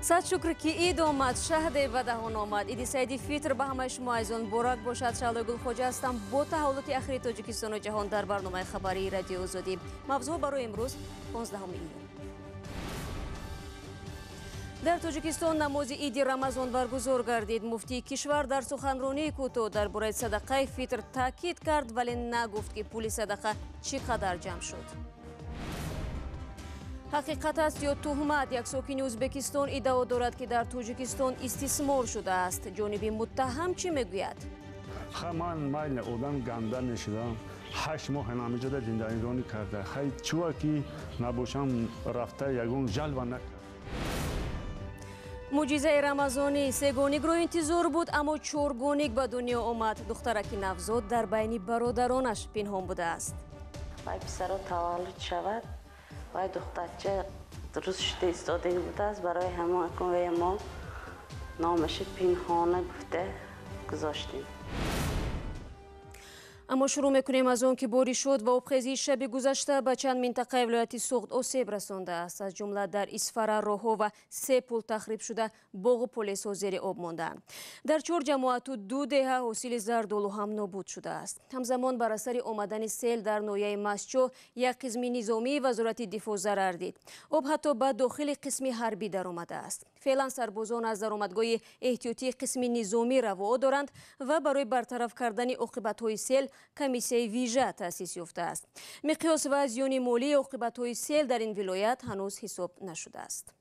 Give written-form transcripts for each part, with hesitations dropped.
صد شکر که عید آمد، شهد به دهان آمد. عید سعید فطر به همه شما عزیزان مبارک باشد. شعله گل خواجه هستم با تحولات اخیر تاجیکستان و جهان در برنامه خبری رادیو آزادی. موضوع برای امروز 15 ایون. در تاجیکستان نماز عید رمضان برگزار گردید. مفتی کشور در سخنرانی کوتاه درباره صدقه فطر تاکید کرد ولی نگفت که پول صدقه چقدر جمع شد. حقیقت است یا تهمت؟ یک ساکن ازبکستان ادعا دارد که در تاجیکستان استثمار شده است. جانب متهم چی میگوید؟ من مایل آدم گنده میشدم. 8 ماه نمیجا زندگی کرده. خیلی چوا که نباشم رفته یگون جلوه نکرد. معجزه رمضانی سگانیک رو انتظار بود اما چهارگانیک به دنیا آمد. دخترک نوزاد در بین برادرانش پنهان بوده است. وای پسر تولد شود وای دخترچه درست شده ایستاده بوده است. برای همه کنوی ما نامش پنهانه گفته گذاشتیم. اما شروع میکنیم از آن که باری شد و آبخیزی شب گذشته به چند منطقه ولایت سوخت آسیب رسانده است. از جمله در اسفره راهها و 3 پل تخریب شده، باغ و پلیس ها زیر آب ماندند. در 4 جماعت و 2 دهه حاصل زردآلو هم نابود شده است. همزمان بر اثر آمدن سیل در ناحیه مسچو یک قسم نظامی وزارت دفاع ضرر دید. آب حتی به داخل قسم حربی در آمده است. فعلا سربازان از درآمدگاه احتیاطی قسم نظامی روا دارند و برای برطرف کردن عاقبت‌های سیل کمیسیه ویژه تأسیس یافته است. مقیاس و زیان مالی عاقبت‌های سیل در این ولایت هنوز حساب نشده است.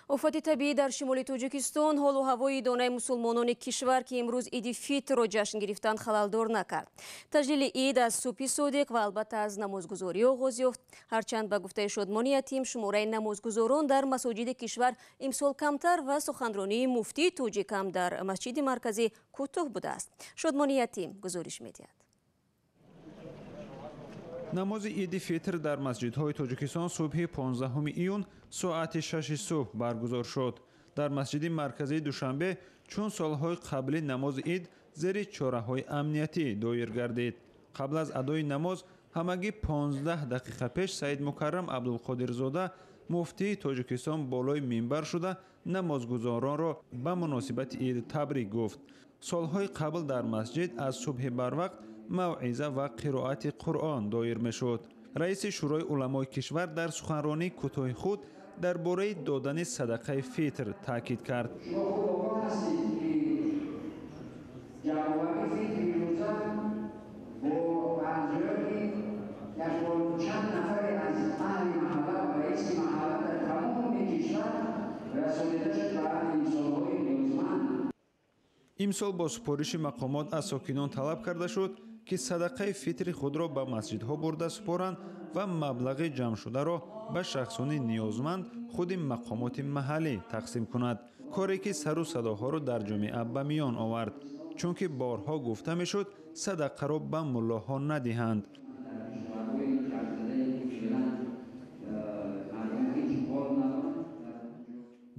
آفات طبیعی در شمال تاجیکستان حال و هوای دانه مسلمانان کشور که امروز عید فطر را جشن گرفتند خللدار نکرد. تجلیل عید از صبح صادق و البته از نمازگزاری آغاز یافت. هرچند به گفته شادمان یتیم شماره نمازگزاران در مساجد کشور امسال کمتر و سخنرانی مفتی تاجیک هم در مسجد مرکزی کوتاه بوده است. شادمان یتیم گزارش می‌دهد. نماز عید فطر در مسجدهای تاجیکستان صبح 15 ایون ساعت 6 صبح برگزار شد. در مسجد مرکزی دوشنبه چون سالهای قبل نماز عید زیر چاره‌های امنیتی دایر گردید. قبل از ادای نماز همگی 15 دقیقه پیش سید مکرم عبدالقادرزاده مفتی تاجیکستان بالای منبر شده نمازگزاران را به مناسبت عید تبریک گفت. سالهای قبل در مسجد از صبح بر وقت موعظه و قرائت قرآن دایر میشد. رئیس شورای علمای کشور در سخنرانی کوتاه خود درباره دادن صدقه فطر تاکید کرد. امسال با سپارش مقامات از ساکنان طلب کرده شد که صدقه فطر خود را به مسجدها برده سپارند و مبلغ جمع شده را به شخصان نیازمند خود مقامات محلی تقسیم کند. کاری که سر و صداها را در جامعه به میان آورد، چون که بارها گفته میشد صدقه را به ملاها ندهند.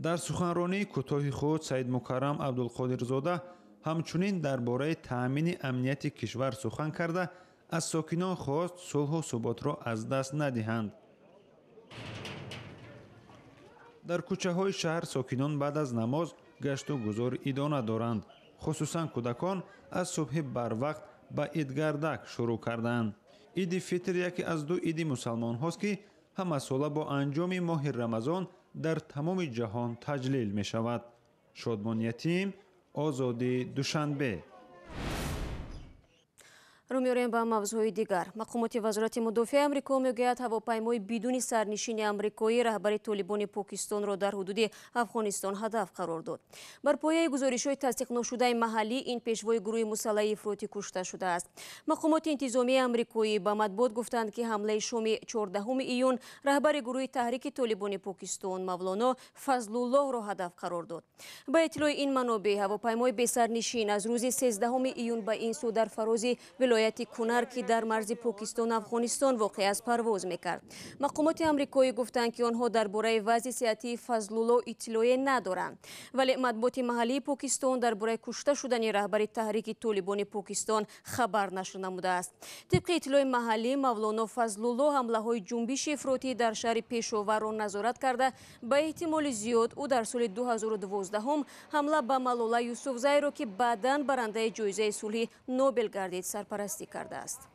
در سخنرانی کوتاه خود سید مکرم عبدالقادرزاده همچنین درباره تأمین امنیت کشور سخن کرده از ساکنان خواست صلح و ثبات را از دست ندهند. در کوچه های شهر ساکنان بعد از نماز گشت و گذار ادامه دارند. خصوصا کودکان از صبح بر وقت به عیدگردک شروع کردند. عید فطر یکی از 2 عید مسلمان هاست که همه ساله با انجام ماه رمضان در تمام جهان تجلیل می شود. شادمان یتیم، آزادی دوشنبه. رو می‌آوریم به موضوع دیگر. مقامات وزارت مدافع آمریکا میگوید هواپیمای بدون سرنشین آمریکایی رهبر طالبان پاکستان را در حدود افغانستان هدف قرار داد. بر پایه گزارش‌های تصدیق نشده محلی این پیشوای گروه مسلح افراطی کشته شده است. مقامات انتظامی آمریکایی به مطبوعات گفتند که حمله شام 14 ایون رهبر گروه تحریک طالبان پاکستان مولانا فضل الله را هدف قرار داد. با اطلاع این منابع هواپیمای بی سرنشین از روز 13 ایون به این سو در فراز ولایت ولایت کنر که در مرز پاکستان و افغانستان واقع است پرواز میکرد. مقامات آمریکایی گفتند که آنها درباره وضع صحتی فضلالله اطلاعی ندارند، ولی مطبوعات محلی پاکستان درباره کشته شدن رهبر تحریک طالبان پاکستان خبر نشر نموده است. طبق اطلاع محلی، مولانا فضلالله حمله‌های جنبش افراطی در شهر پشاور را نظارت کرده. به احتمال زیاد او در سال 2012 حمله به ملولا یوسفزئی را که بعداً برنده جایزه صلح نوبل گردید سرپرستی کرده است.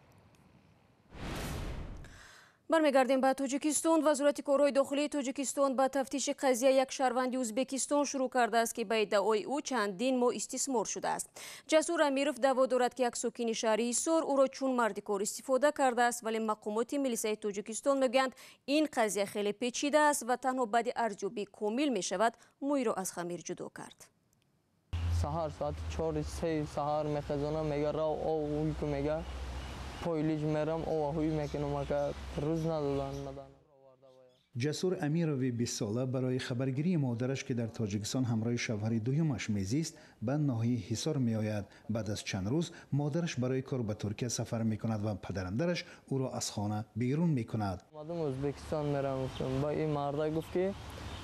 برمیگردیم به تاجیکستان. وزارت کارهای داخلی تاجیکستان به تفتیش قضیه یک شهروند ازبکستان شروع کرده است که به ادعای او چندین ماه استثمار شده است. جسور امیروف دعوا دارد که یک ساکن شهر حصار او را چون مرد کار استفاده کرده است، ولی مقامات میلیسای تاجیکستان میگویند این قضیه خیلی پیچیده است و تنها بعد ارزیابی کامل می شود موی را از خمیر جدا کرد. سهار ساعت 4-3 سهار میخزونم میگه را او که میگه پایلیج میرم او هوی میکنم که روز ندادن. جسور امیروی 20 ساله برای خبرگیری مادرش که در تاجیکستان همراه شوهر دومش میزیست به ناحیه حصار میآید. بعد از چند روز مادرش برای کار به ترکیه سفر میکند و پدرندرش او را از خانه بیرون میکند. اومدم ازبکستان میرم، گفتم با این مرد گفت که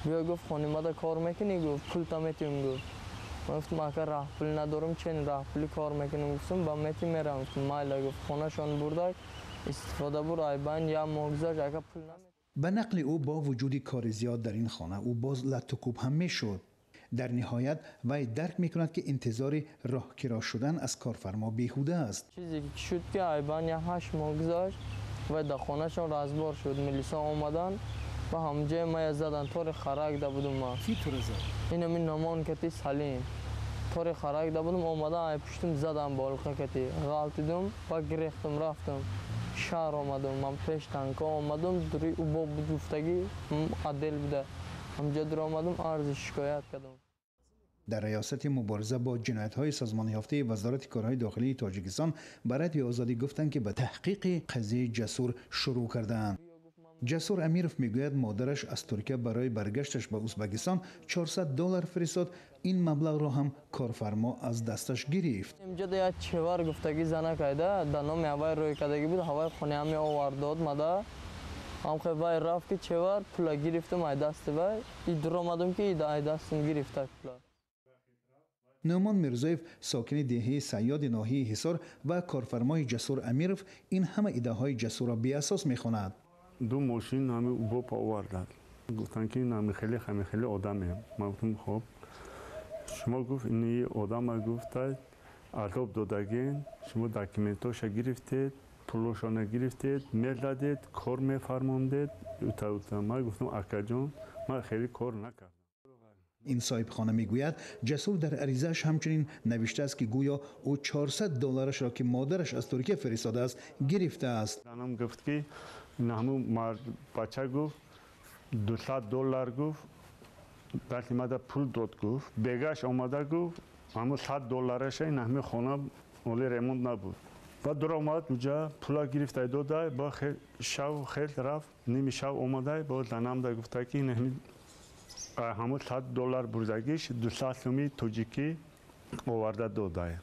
بیا، گفت خانواده کار میکنی، گفت پول تا میتونم. گفت من گفتم اگر راه پول ندارم چه راه پولی کار میکنم. گفتم با میتی میرم. گفتم مایل. گفت خونهشان برده استفاده برو ایبان یا مگذاشت اگر پول نمیتونم. به نقل او با وجود کار زیاد در این خانه او باز لط و کوب هم میشد. در نهایت وی درک میکند که انتظار راهکرا شدن از کارفرما بیهوده است. چیزی که شد که ایبان یا 8 ماه گذشت و در خونهشان رازبار شد. میلیسا آمدن و همجه ما زدن. طور خرک ده بودم ما. کی تو رزد؟ این همین نمان کتی سلیم. طور خرک ده بودم آمدن پشتم زدم بالقه کتی. غلطیدم و گریختم رفتم. شهر آمدم. من پیش تنکا آمدم دوری او با گفتگی عدل بوده. همجا در آمدم عرض شکایت کردم. در ریاست مبارزه با جنایت‌های سازمان یافته وزارت کارهای داخلی تاجیکستان برای آزادی گفتند که به تحقیق قضیه جسور شروع کردند. جسور امیروف میگوید مادرش از ترکیه برای برگشتش به ازبکستان $400 فرستاد. این مبلغ را هم کارفرما از دستش گرفت. اینجا یک چهار گفتگی زنه کرده در نام هوای روی کدگی بود. هوای خونه همی آورد داد مده هم خیلی وای رفت که چهار پولا گرفتم ای دست وای ای در آمدم که ای دستم گرفته پولا. نومان میرزایف ساکن دهه صیاد ناحیه حصار و کارفرمای جسور امیروف این همه ایده های جسور را بی اساس میخواند. دو ماشین همه او با آوردن، گفتن که این همه خیلی آدمه. من گفتم خب شما گفت این آدم گفته عذاب دادگین، شما داکیومنتاش گرفتید، پولش نگرفتید، میل دادید، کار میفرماندید. من گفتم اکا جان من خیلی کار نکردم. این صاحب خانه میگوید جسور در عریضه‌اش همچنین نوشته است که گویا او $400 را که مادرش از ترکیه فرستاده است گرفته است. زنم گفت که این همون بچه گفت $200 گفت دست ماده پول داد. گفت بگاش آمده گفت همون $100 این همه خانه اولی ریموند نبود. بعد در آمد اونجا پولا گرفته داده. با شب خیلی رفت نیمی شب آمده با زنم ده گفته که این همون $100 بردگیش 200 سومی توجیکی آورده داده.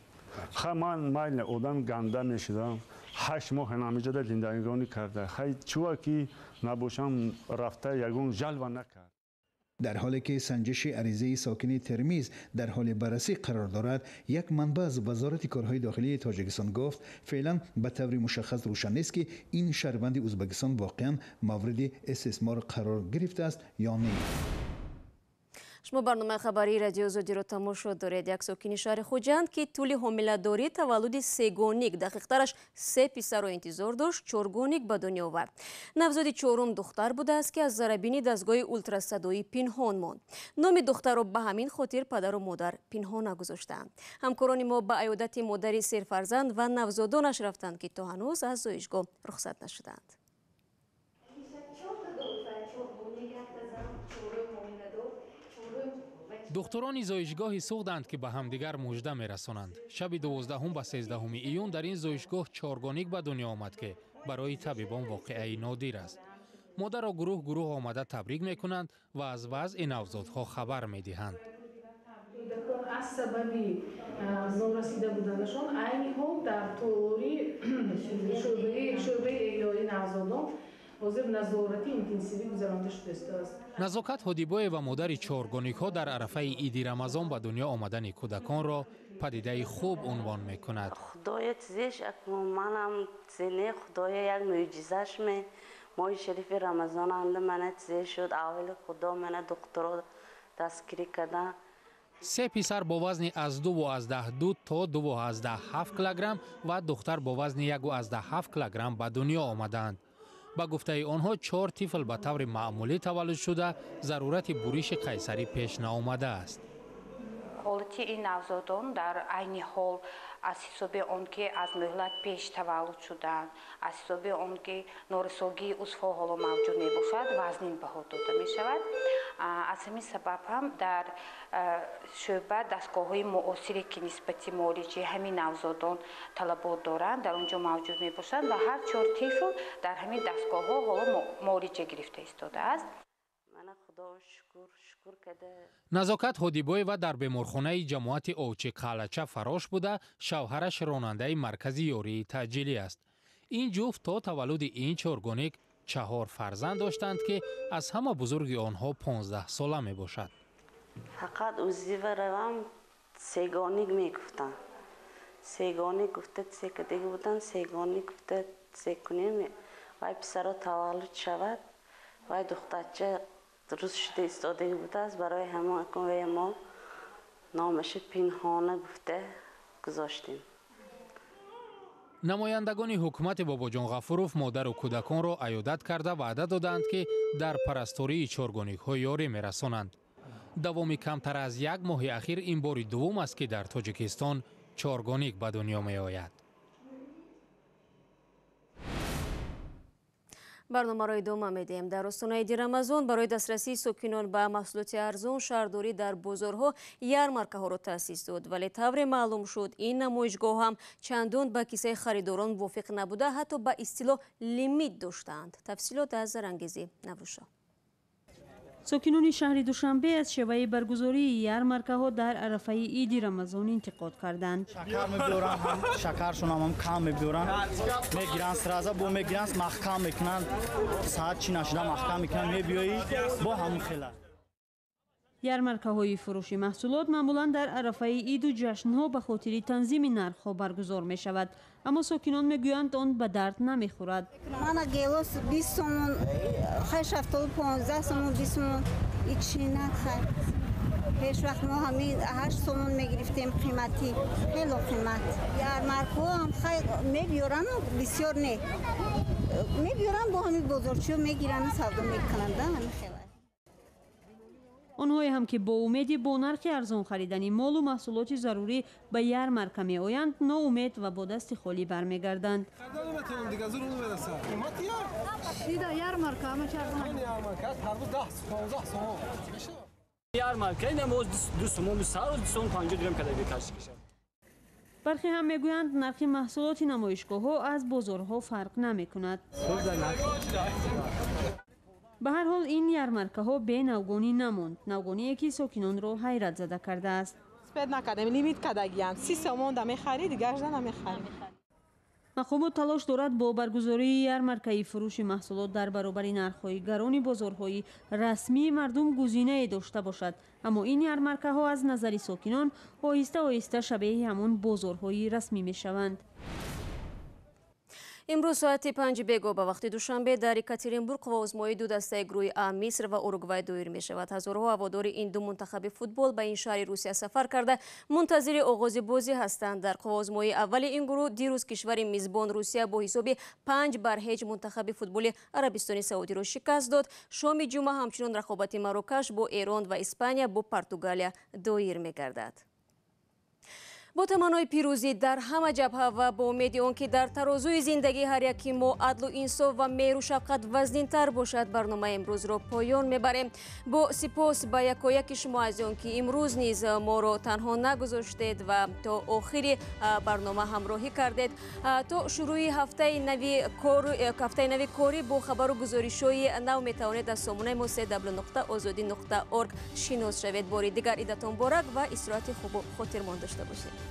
من مایل آدم گنده میشدم. 8 ماه نمیجا در زندگانی کرده. خیلی چوه که نباشم رفته یگون جلوه نکرد. در حالی که سنجش عریضه ساکن ترمیز در حال بررسی قرار دارد، یک منبع از وزارت کارهای داخلی تاجیکستان گفت فعلا به طور مشخص روشن نیست که این شهروند ازبکستان واقعا مورد استثمار قرار گرفته است یا نه. شما برنامه خبری رادیو آزادی را تماشا دارید. یک ساکن شهر خوجند که طول حامله‌داری تولد سه‌گانگی دقیق‌ترش 3 پسر را انتظار داشت 4 گانگی به دنیا آورد. نوزاد چهارم دختر بوده است که از ضربین دستگاه اولتراصدایی پنهان ماند. نام دختر را به همین خاطر پدر و مادر پنهان نگذاشتند. همکاران ما به عیادت مادر سرفرزند و نوزادانش رفتند که تا هنوز از زایشگاه رخصت نشدند. دختران زایشگاهی سوختند که به همدیگر مژده میرسانند. شب 12 به 13 ایون در این زایشگاه 4 گانگی به دنیا آمد که برای طبیبان واقعی نادر است. مادر را گروه آمده تبریک میکنند و از وضع نوزادها خبر میدهند. аз сабаби норасида буданашон айни ҳол дар толори шӯъбаи эҳёи навзодон ҳозир назорати интенсивӣ гузаронида шудааст. назокат ҳодибоева модари чоргоникҳо дар арафаи иди рамазон ба дунё омадани кӯдаконро падидаи хуб унвон мекунад. худоя чизеш манам зене худоя як мӯъҷизаш ме моҳи шарифи рамазон амда мана чизе шуд аввали худо мана духтуро дастгирӣ кардан. 3 писар бо вазни аз 2.2 то 2.7 килограмм ва духтар бо вазни 1.7 килограмм ба дунё омаданд. ба гуфтаи онҳо 4 тифл ба таври маъмулӣ таваллуд шуда зарурати буриши қайсарӣ пеш наомадааст. ҳолати ин навзодон дар айни ҳол аз ҳисоби он ки аз мӯҳлат пеш таваллуд шуданд, аз ҳисоби он ки норисогии узвҳо ҳоло мавҷуд мебошад, вазнин баҳо дода мешавад. аз ҳамин сабаб ҳам дар шӯъба дастгоҳҳои муосире ки нисбати муолиҷаи ҳамин навзодон талабот доранд дар онҷо мавҷуд мебошанд ва ҳар 4 тифл дар ҳамин дастгоҳҳо ҳоло муолиҷа гирифта истодааст. назокат ҳодибоева дар беморхонаи ҷамоати овчи қалача фарош буда шавҳараш ронандаи маркази ёрии таъҷилӣ аст. ин ҷуфт то таваллуди ин чоргоник 4 фарзанд доштанд ки аз ҳама бузурги онҳо 15 сола мебошад. фақат ӯзива равам сегоник мегуфтанд. сегоник гуфта секадиги буданд, сегоник гуфта секунем вай писаро таваллуд шавад, вай духтача дуруст шуда истодагӣ будааст. барои ҳамон ве мо номаши пинҳона гуфта гузоштем. намояндагони ҳукумати Бобоҷон Ғафуров модару кӯдаконро аёдат карда ваъда доданд ки дар парастории чоргоникҳо ёрӣ мерасонанд. давоми камтар аз 1 моҳи ахир ин бори дуввум аст ки дар Тоҷикистон чоргоник ба дунё меояд. барномаро идома медиҳем. дар остонаи иди рамазон барои дастрасии сокинон ба маҳсулоти арзон шаҳрдорӣ дар бозорҳо ярмаркаҳоро таъсис дод, вале тавре маълум шуд ин намоишгоҳ ҳам чандон ба киссаи харидорон мувофиқ набуда ҳатто ба истилоҳ лимит доштаанд. тафсилот аз Зарангези Наврӯшо. сокинони шаҳри Душанбе аз шеваи баргузории ярмаркаҳо дар арафаи иди рамазон интиқод карданд. шакар мебиёранд, ҳам шакаршон ҳам кам мебиёранд, мегиранд сраза бо мегиранд маҳкам мекунанд, саат чӣ нашуда маҳкам мекунанд, мебиёӣ бо ҳамун хела. ярмаркаҳои фурӯши маҳсулот маъмулан дар арафаи иду ҷашнҳо ба хотири танзими нархҳо баргузор мешавад, аммо сокинон мегӯянд он ба дард намехӯрад. мана гелос 20 сомон, хай шафтоли 15 сомон, 20 сомон ичинак хай. пеш вақт мо ҳамин 8 сомон мегирифтем қимати, хело қимат. ярмаркаҳо ҳам хай мебиёранд, бисёр не. мебиёранд бо ҳамин бозорчиҳо мегиранд, савдо мекунанд, ҳамин хела. онҳое ҳам ки бо умеди бо нархи арзон харидани молу маҳсулоти зарурӣ ба ярмарка меоянд, ноумед ва бо дасти холӣ бармегарданд. бархе ҳам мегӯянд нархи маҳсулоти намоишгоҳҳо аз бозорҳо фарқ намекунад. ба ҳар ҳол ин ярмаркаҳо бе навгонӣ намонд, навгоние ки сокинонро ҳайрат зада кардааст. спед накардем, лимит кардагиям 30 сомон да мехари, дигар жда намехарим. мақомот талош дорад бо баргузории ярмаркаи фурӯши маҳсулот дар баробари нархҳои гарони бозорҳои расмии мардум гузинае дошта бошад, аммо ин ярмаркаҳо аз назари сокинон оҳиста оҳиста шабеҳи ҳамон бозорҳои расмӣ мешаванд. имрӯз соати 5 бего ба вақти душанбе дар Екатеринбург қуввозмоии ду дастаи гурӯҳи А Миср ва Уругвай доир мешавад. ҳазорҳо ҳаводори ин ду мунтахаби футбол ба ин шаҳри Русия сафар карда мунтазири оғози бозӣ ҳастанд. дар қуввозмоии аввали ин гурӯҳ дирӯз кишвари мизбон Русия бо ҳисоби 5-0 мунтахаби футболи Арабистони Саудиро шикаст дод. шоми ҷумъа ҳамчунон рақобати Марокаш бо Эрон ва Испания бо Португалия доир мегардад. با таманнои пирӯзӣ дар ҳама ҷабҳа ва бо умеди он ки дар тарозуи зиндагии ҳар яки мо адлу инсоф ва меҳру шафқат вазнинтар бошад, барномаи имрӯзро поён мебарем. Бо сипос ба якояки шумо аз он ки имрӯз низ моро танҳо нагузоштед ва то охири барнома ҳамроҳӣ кардед. То шурӯи ҳафтаи нави корӣ бо хабару гузоришҳои нав метавонед аз сомонаи мо www.ozodi.org шинос шавед. Бори дигар идатон борак ва истироҳати хубу хотирмон дошта бошед.